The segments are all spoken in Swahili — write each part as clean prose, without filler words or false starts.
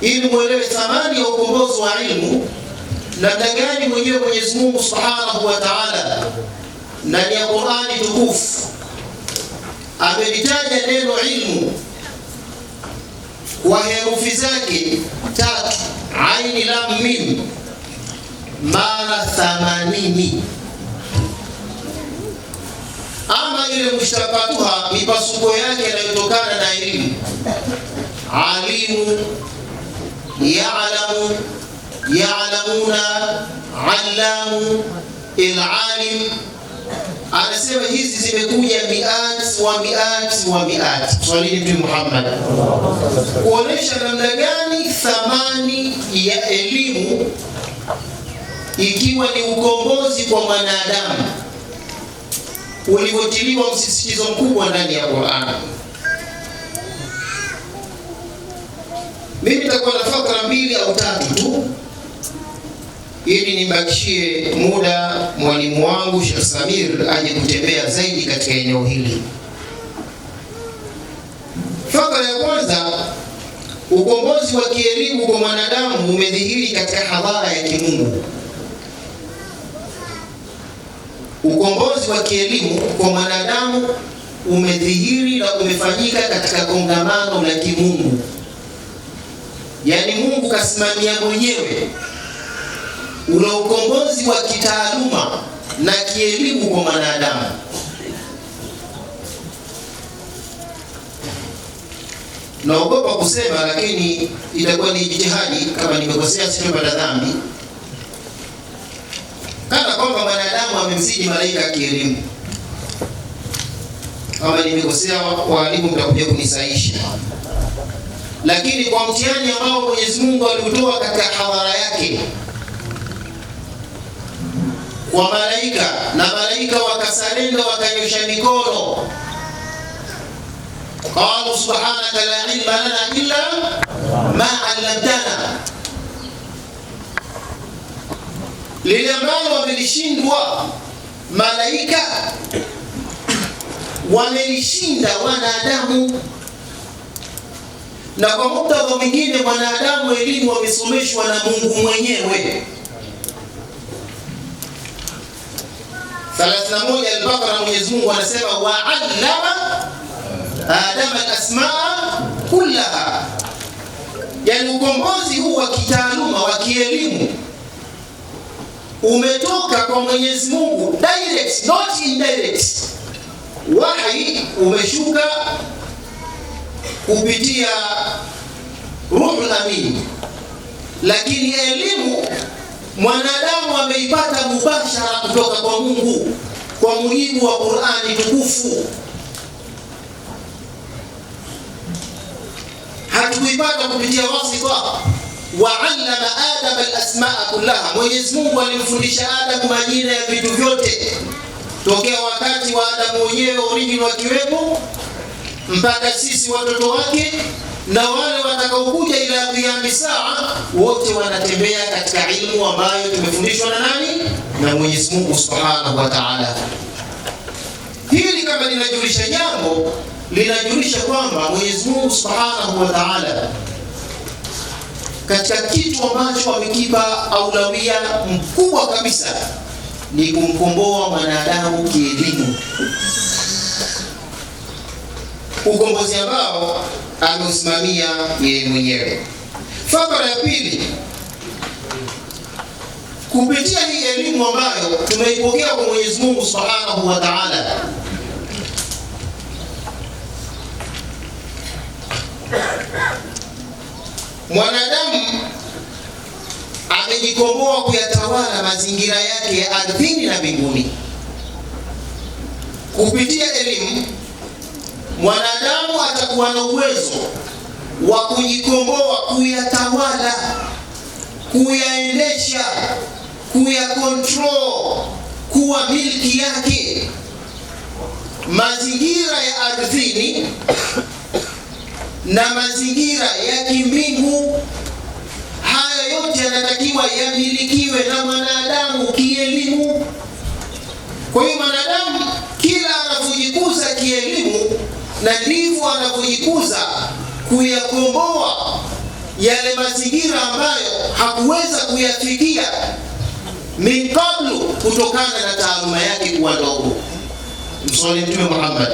ili muelewe thamani ya ukombozi wa ilmu, namna gani mwenyewe Mwenyezi Mungu Subhanahu wa Ta'ala ndani ya Qur'ani tukufu amelitaja neno ilmu kwa herufi zake 3 ain lam mim mara 80. Ama ile mushtaqatuha mipasuko yake yanayotokana na elimu, alimu, ya'lamu, ya'lamuna, allamu, ilalim. Anasema hizi zimekuja miati wa miati wa miati. Swali ni Muhammad kuonesha namna gani thamani ya elimu, ikiwa ni ukombozi kwa mwanadamu ulivyotiliwa msisitizo mkubwa ndani ya Qur'an. Mimi nitakuwa na fakra 2 au 3 tu ili nibakishie muda mwalimu wangu Sheikh Samir aje kutembea zaidi katika eneo hili. Fakra ya kwanza, ukombozi wa kielimu kwa mwanadamu umedhihiri katika hadhara ya kimungu. Ukombozi wa kielimu kwa mwanadamu umedhihiri na umefanyika katika kongamano la kimungu. Yaani Mungu kasimamia mwenyewe ule ukombozi wa kitaaluma na kielimu kwa mwanadamu. Naogopa kusema, lakini itakuwa ni jitihadi. Kama nimekosea sitopata dhambi, kana kwamba mwanadamu amemzidi malaika kielimu. Kama nimekosea, walimu mtakuja kunisaisha. Lakini kwa mtihani ambao Mwenyezi Mungu aliutoa katika hadhara yake kwa malaika, na malaika wakasarenda, wakanyosha mikono, qalu subhanaka la ilma lana illa ma 'allamtana. Lile ambalo wamelishindwa malaika, wamelishinda wanadamu. Na kwa muktadha mwingine, mwanadamu elimu wamesomeshwa na Mungu mwenyewe. 31 Al-Baqara, Mwenyezi Mungu anasema wa 'allama Adama al-asmaa kullaha. Yani ukombozi huu wa kitaaluma wa kielimu umetoka kwa Mwenyezi Mungu direct, not indirect. Wahi umeshuka kupitia Ruhul Amin, lakini elimu mwanadamu ameipata mubashara kutoka kwa Mungu kwa mujibu wa Qur'ani tukufu. Hatukuipata kupitia wasita. Wa 'allama Adama al-asmaa kullaha, Mwenyezi Mungu alimfundisha Adamu majina ya vitu vyote tokea wakati wa Adamu mwenyewe original wakiwepo mpaka sisi watoto wake na wale watakaokuja ila qiyam saa, wote wanatembea katika ilmu ambayo tumefundishwa na nani? Na Mwenyezi Mungu Subhanahu wa Ta'ala. Hili kama linajulisha jambo, linajulisha kwamba Mwenyezi Mungu Subhanahu wa Ta'ala katika kitu ambacho amekipa aulawia mkubwa kabisa ni kumkomboa mwanadamu kielimu, ukombozi ambao ameusimamia yeye mwenyewe. Fakra ya pili, kupitia hii elimu ambayo tumeipokea kwa Mwenyezi Mungu Subhanahu wa Ta'ala, mwanadamu amejikomboa kuyatawala mazingira yake ya ardhini na mbinguni. Kupitia elimu mwanadamu atakuwa na uwezo wa kujikomboa, kuyatawala, kuyaendesha, kuyakontrol, kuwa milki yake mazingira ya ardhini na mazingira ya kimbingu. Haya yote yanatakiwa yamilikiwe na mwanadamu kielimu. Kwa hiyo mwanadamu kila anapojikuza kielimu, na ndivyo anapojikuza kuyakomboa yale mazingira ambayo hakuweza kuyafikia min qablu, kutokana na taaluma yake kuwa ndogo. Mswali Mtume Muhammad.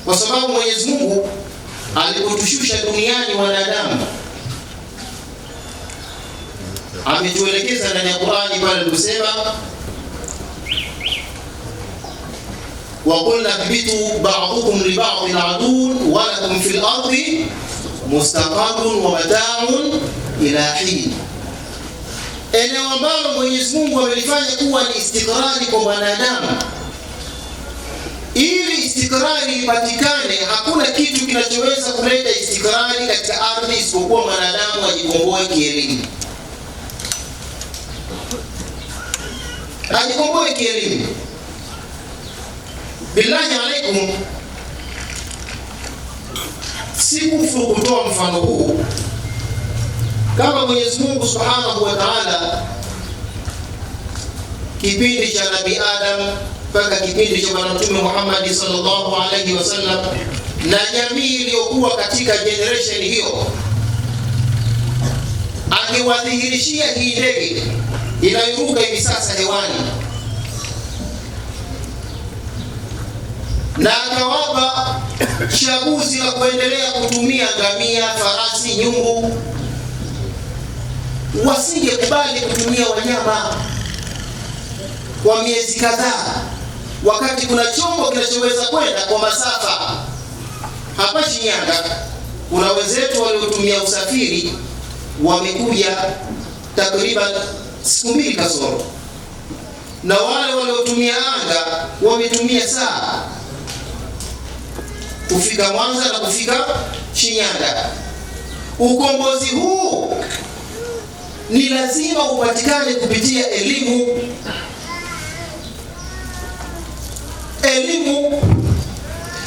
Kwa sababu Mwenyezi Mungu alipotushusha duniani wanadamu ametuelekeza ndani ya Qur'ani pale aliposema wa qulna bitu ba'dukum li ba'din aduwwun wa lakum fil ardi mustaqarrun wa mata'un ila hin. Eneo ambalo Mwenyezi Mungu amelifanya kuwa ni istikrari kwa wanadamu. Ili istikrari ipatikane, hakuna kitu kinachoweza kuleta istikrari katika ardhi isipokuwa mwanadamu ajikomboe kielimu. Ajikomboe kielimu. Billahi alaikum, sikufuru kutoa mfano huu. Kama Mwenyezi Mungu Subhanahu wa Ta'ala kipindi cha Nabii Adam mpaka kipindi cha Bwana Mtume Muhammad sallallahu alaihi wasallam na jamii iliyokuwa katika generation hiyo, akiwadhihirishia hii ndege inayoruka hivi sasa hewani, na akawapa chaguzi la kuendelea kutumia ngamia, farasi, nyumbu, wasingekubali kutumia wanyama kwa miezi kadhaa, wakati kuna chombo kinachoweza kwenda kwa masafa. Hapa Shinyanga kuna wenzetu waliotumia usafiri wamekuja takriban siku 2 kasoro, na wale waliotumia anga wametumia saa kufika Mwanza na kufika Shinyanga. Ukombozi huu ni lazima upatikane kupitia elimu.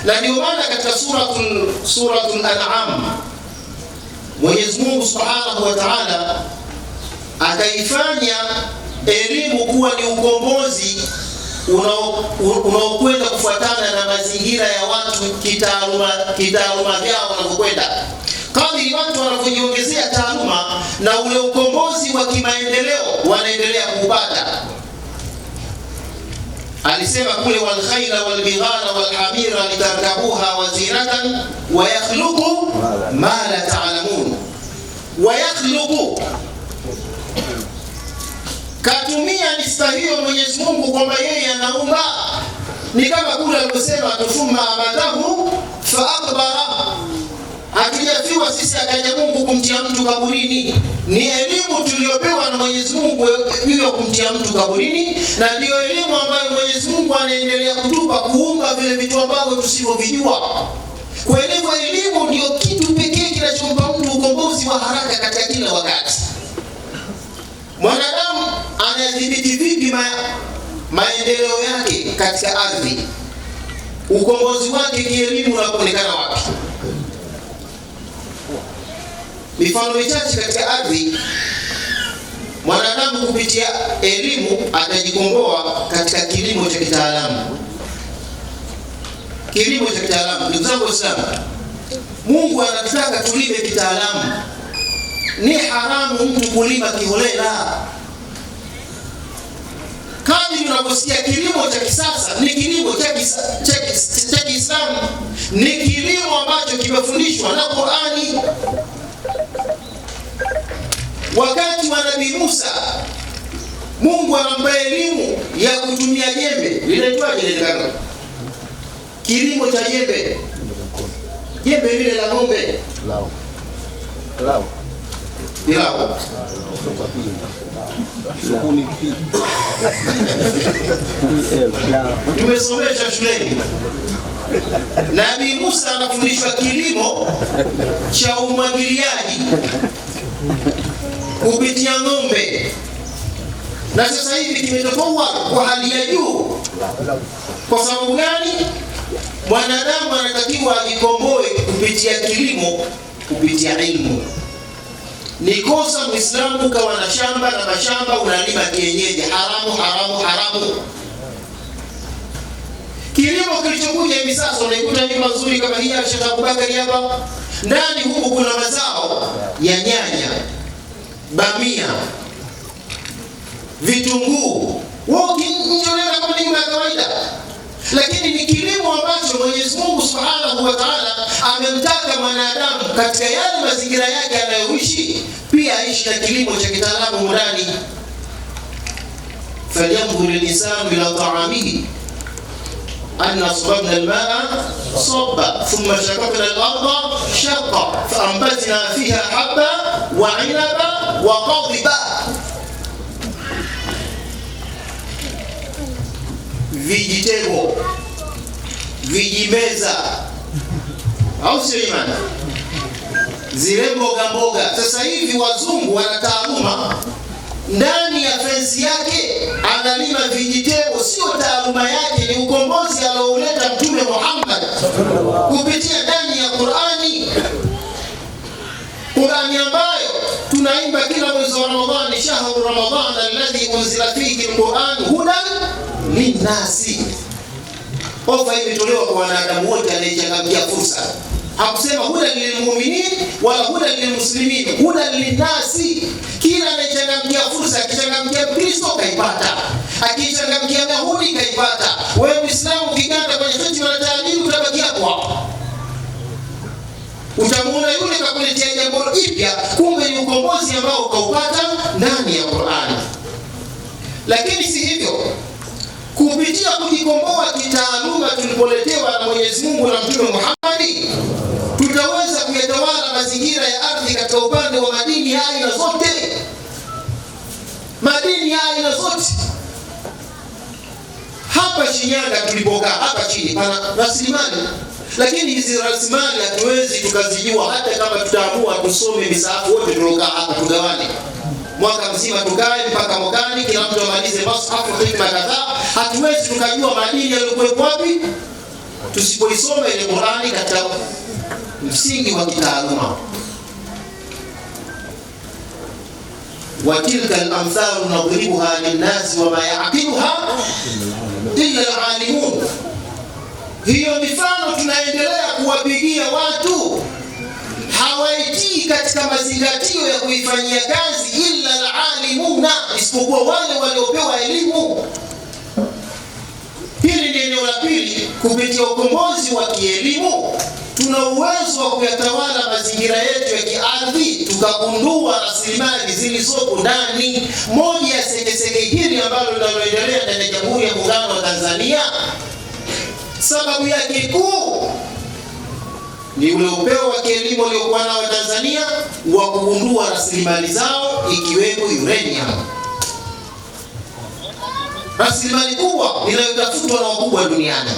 Na ndio maana katika suratul An'am Mwenyezi Mungu Subhanahu wa Ta'ala akaifanya elimu kuwa ni ukombozi unaokwenda kufuatana na mazingira ya watu, kitaaluma vyao wanavyokwenda. Kadri watu wanavyojiongezea taaluma, na ule ukombozi wa kimaendeleo wanaendelea kuupata. Alisema kule wal khayla wal bighala wal hamira litarkabuha wa zinatan wa yakhluqu ma la ta'lamun. Wa yakhluqu, katumia nista hiyo Mwenyezi Mungu kwamba yeye anaumba. Ni kama kule aliposema thumma amatahu fa akbara, hatujafiwa sisi akaja Mungu kumtia mtu kaburini. Ni elimu tuliyopewa na Mwenyezi Mungu hiyo kumtia mtu kaburini, na ndio elimu ambayo Mwenyezi Mungu anaendelea kutupa kuumba vile vitu ambavyo tusivyovijua. Kwa hivyo elimu ndio kitu pekee kinachompa mtu ukombozi wa haraka katika kila wakati. Mwanadamu anadhibiti vipi maendeleo yake katika ardhi? Ukombozi wake kielimu unaonekana wapi? Mifano michache katika ardhi. Mwanadamu kupitia elimu atajikomboa katika kilimo cha kitaalamu. Kilimo cha kitaalamu, ndugu zangu Waislamu, Mungu anataka tulime kitaalamu. Ni haramu mtu kulima kiholela. Kadri unaposikia kilimo cha kisasa, ni kilimo cha Kiislamu, ni kilimo ambacho kimefundishwa na Qur'ani. Wakati wa Nabii Musa, Mungu anampa elimu ya kutumia jembe. Linaitwaje ile kanga? Kilimo cha jembe. Jembe lile la ng'ombe. Lao. Tumesomesha shuleni. Nabii Musa anafundishwa kilimo cha umwagiliaji kupitia ng'ombe, na sasa hivi kimetoka kwa hali ya juu. Kwa sababu gani? Mwanadamu anatakiwa ajikomboe kupitia kilimo, kupitia elimu. Ni kosa Muislamu kawa na shamba na mashamba unalima kienyeji. Haramu. Kilimo kilichokuja hivi sasa unaikuta nyumba nzuri kama hii ya Sheikh Abubakari hapa. Ndani huko kuna mazao ya nyanya, bamia, vitunguu. Wao kinjolea kama nyumba ya kawaida. Lakini ni kilimo ambacho Mwenyezi Mungu Subhanahu wa Ta'ala amemtaka mwanadamu katika yale mazingira yake anayoishi pia aishi na kilimo cha kitaalamu ndani. فلينظر الإنسان إلى طعامه أن صببنا الماء صبا ثم شققنا الأرض شقا فأنبتنا فيها حبا وعنبا وقضبا. Vijitego, vijimeza, au sio imani? Zile mboga mboga. Sasa hivi wazungu wana taaluma ndani ya fensi yake analima vijitego. Sio taaluma yake, ni ukombozi alioleta Mtume Muhammad kupitia ndani ya Qur'ani. Qur'ani ambayo tunaimba kila mwezi wa Ramadhani, shahru Ramadhana alladhi unzila fihi alquran hudan linnasi. Ofa imetolewa kwa wanadamu wote anayechangamkia fursa. Hakusema hudan lilmu'minin wala hudan lilmuslimin, hudan linnasi. Kila anayechangamkia fursa, akichangamkia Kristo kaipata, akichangamkia Yahudi kaipata. Wewe Muislamu ukiganda kwenye fiti na taadili utabaki hapo. Utamuona yule kakuletea jambo jipya, kumbe ni ukombozi ambao ukaupata ndani ya Qur'ani. Lakini si hivyo. Kupitia kujikomboa kitaaluma tulipoletewa na Mwenyezi Mungu na Mtume Muhammad, tutaweza kuyatawala mazingira ya ardhi katika upande wa madini ya aina zote. Madini ya aina zote. Hapa Shinyanga tulipokaa hapa chini pana rasilimali. Lakini hizi rasilimali hatuwezi tukazijua hata kama tutaamua tusome misahafu wote tulokaa hapa tugawane. Mwaka mzima tukae mpaka mwakani kila mtu amalize mashafu hikma kadhaa, hatuwezi tukajua madini yaliyokuwa wapi tusipoisoma ile Qur'ani katika msingi wa kitaaluma. Wa tilka al-amthal nadribuha lin-nas wa ma ya'qiluha illa al-alimun. Hiyo mifano tunaendelea kuwapigia watu, hawaitii katika mazingatio ya kuifanyia kazi illa al-alimuna, isipokuwa wale waliopewa elimu. Hili ni eneo la pili. Kupitia ukombozi wa kielimu tuna uwezo wa kuyatawala mazingira yetu ya kiardhi, tukagundua rasilimali zilizopo ndani. Moja ya sekeseke hili ambalo linaloendelea ndani ya Jamhuri ya Muungano wa Tanzania, sababu yake kuu ni ule upeo wa kielimu uliokuwa nao Tanzania wa kugundua rasilimali zao ikiwemo uranium. Rasilimali kubwa inayotafutwa na wakubwa duniani.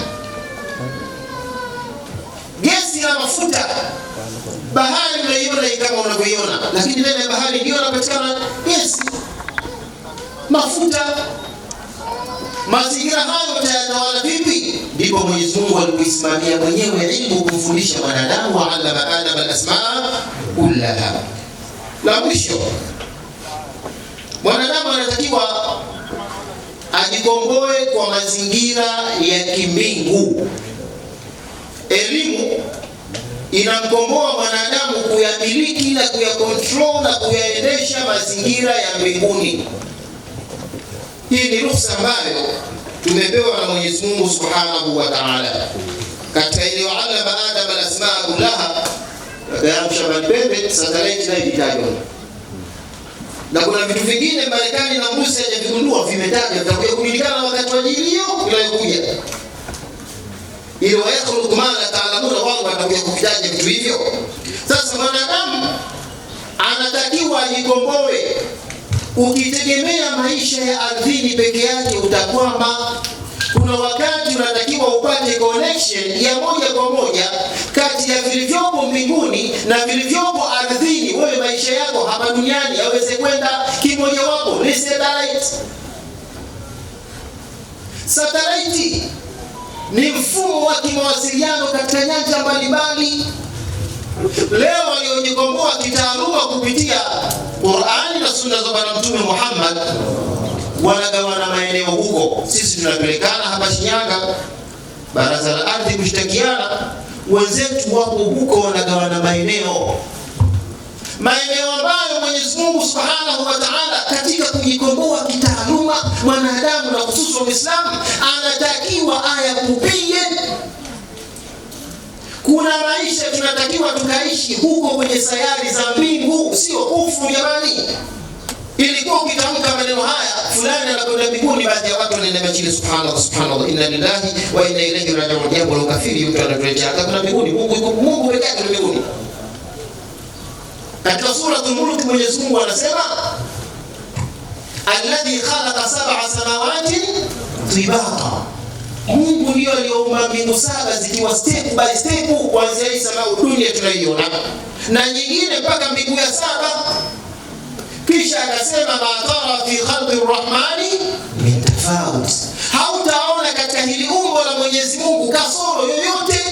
Gesi na mafuta. Bahari unaiona kama unavyoiona, lakini ndani ya bahari ndio inapatikana gesi, mafuta. Mazingira hayo tayatawala vipi? Ndipo Mwenyezi Mungu alipoisimamia mwenyewe elimu kumfundisha mwanadamu, wa allama adama al-asmaa kullaha. La mwisho, mwanadamu anatakiwa ajikomboe kwa mazingira ya kimbingu. Elimu inamkomboa mwanadamu kuyamiliki na kuyakontrol na kuyaendesha mazingira ya mbinguni. Hii ni ruhusa ambayo tumepewa na Mwenyezi Mungu Subhanahu wa Ta'ala. Katika ile wa'allama Adama al-asmaa kullaha, ya Shabani Pembe satellite na itajwa. Na kuna vitu vingine Marekani na Musa hajavigundua, vimetaja vitakuja kujulikana wakati wa jilio inayokuja. Ili wayakhluqu ma la ta'lamuna, wao watakuja kuvitaja vitu hivyo. Sasa mwanadamu anatakiwa ajikomboe. Ukitegemea maisha ya ardhini peke yake utakwama. Kuna wakati unatakiwa upate connection ya moja kwa moja kati ya vilivyopo mbinguni na vilivyopo ardhini. Wewe maisha yako hapa duniani yaweze kwenda kimoja wapo ni satellite. Satellite ni mfumo wa kimawasiliano katika nyanja mbalimbali. Leo waliojikomboa kitaaluma kupitia Qur'ani na sunna za Bwana Mtume Muhammad wanagawana maeneo huko. Sisi tunapelekana hapa Shinyanga, baraza la ardhi kushtakiana, wenzetu wapo huko wanagawana maeneo ambayo Mwenyezi Mungu Subhanahu wa Ta'ala katika kujikomboa kitaaluma mwanadamu na hususan Muislamu anatakiwa ayakupige. Kuna maisha tunatakiwa tukaishi huko kwenye sayari za mbingu, sio kufu jamani. Ilikuwa ukitamka maneno haya fulani anakwenda mbinguni, baadhi ya watu wanaenda chini, subhanallah subhanallah, inna lillahi wa inna ilayhi raji'un. Jambo la ukafiri, mtu anatuletea kuna mbinguni, Mungu pekee yake mbinguni. Katika sura Al-Mulk Mwenyezi Mungu anasema alladhi khalaqa sab'a samawati tibaqa, Mungu ndiye aliyeumba mbingu saba zikiwa step by step, kuanzia hii samaa dunia tunaiona na nyingine mpaka mbingu ya saba. Kisha akasema ma tara fi khalqi rahmani min tafawut, hautaona katika hili umbo la Mwenyezi Mungu kasoro yoyote.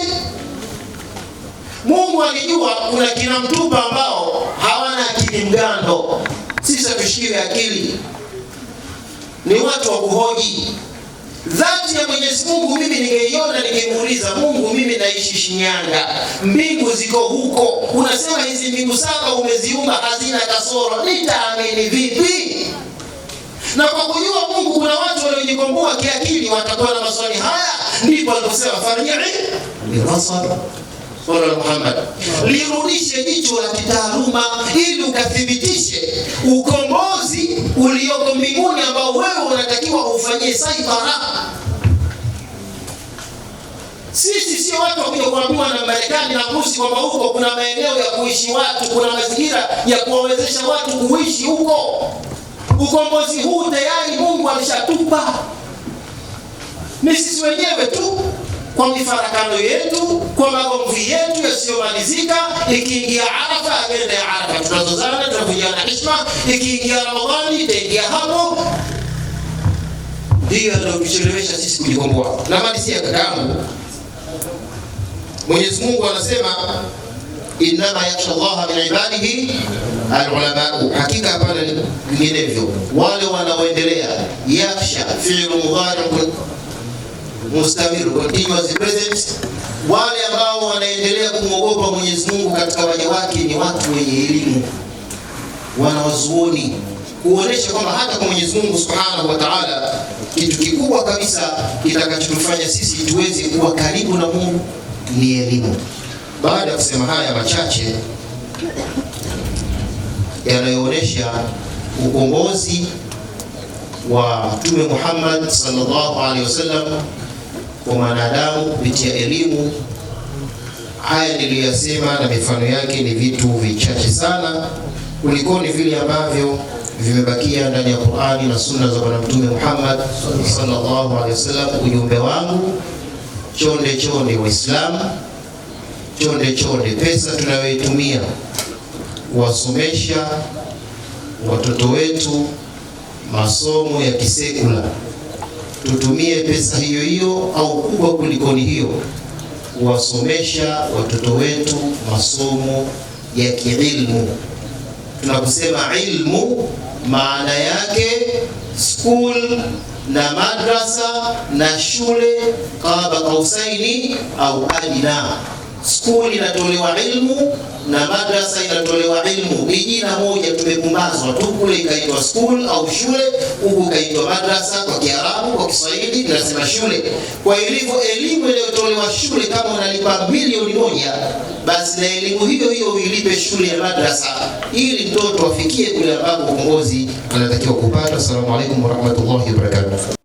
Mungu alijua kuna kina mtupa ambao hawana akili mgando. Sisi tushikile akili, ni watu wa kuhoji. Dhati ya Mwenyezi Mungu mimi ningeiona, ningemuuliza Mungu, mimi naishi Shinyanga, mbingu ziko huko, unasema hizi mbingu saba umeziumba hazina kasoro, nitaamini vipi? Na kwa kujua Mungu kuna watu waliojikomboa kiakili watakuwa na maswali haya, ndipo aliposema farji'i birasar Sallallahu Muhammad, lirudishe jicho la kitaaluma ili ukathibitishe ukombozi ulioko mbinguni ambao wewe unatakiwa ufanyie saitara. Sisi sio watu wa kuja kuambiwa na Marekani na Urusi kwamba huko kuna maeneo ya kuishi watu, kuna mazingira ya kuwawezesha watu kuishi huko. Ukombozi huu tayari Mungu alishatupa. Ni sisi wenyewe tu kwa mifarakano yetu, kwa magomvi yetu yasiyomalizika. Ikiingia Arafa, agenda ya Arafa tunazozana, tunavunjana heshima. Ikiingia Ramadhani, itaingia hapo. Ndiyo ndio kuchelewesha sisi kujikomboa. Na malizia kadamu, Mwenyezi Mungu anasema innama yakhsha Allah min ibadihi al-ulama, hakika hapana vinginevyo wale wanaoendelea. Yakhsha fi'lu mudhari mustamir, continuous present. Wale ambao wanaendelea kumwogopa Mwenyezi Mungu katika waja wake ni watu wenye elimu, wanawazuoni, kuonesha kwamba hata kwa Mwenyezi Mungu Subhanahu wa Ta'ala kitu kikubwa kabisa kitakachotufanya sisi tuweze kuwa karibu na Mungu ni elimu. Baada ya kusema haya machache yanayoonesha ukombozi wa Mtume Muhammad sallallahu alaihi wasallam kwa wanadamu kupitia elimu, haya niliyosema na mifano yake ni vitu vichache sana kuliko ni vile ambavyo vimebakia ndani ya Qur'ani na sunna za Bwana Mtume Muhammad sallallahu alaihi wasallam. Ujumbe wangu, chonde chonde Waislamu, chonde chonde pesa tunayoitumia kuwasomesha watoto wetu masomo ya kisekula, tutumie pesa hiyo hiyo au kubwa kulikoni hiyo kuwasomesha watoto wetu masomo ya kiilmu. Tunaposema ilmu, maana yake school na madrasa na shule qaba qausaini au adina. School inatolewa ilmu na madrasa inatolewa ilmu, ni jina moja tumepumbazwa tu, kule ikaitwa school au shule, huku ikaitwa madrasa. Kwa Kiarabu, kwa Kiswahili tunasema shule. Kwa hivyo elimu inayotolewa shule, kama unalipa milioni moja, basi na elimu hiyo hiyo uilipe shule ya madrasa, ili mtoto afikie kule ambako uongozi anatakiwa kupata. Assalamu alaykum wa rahmatullahi wa barakatuh.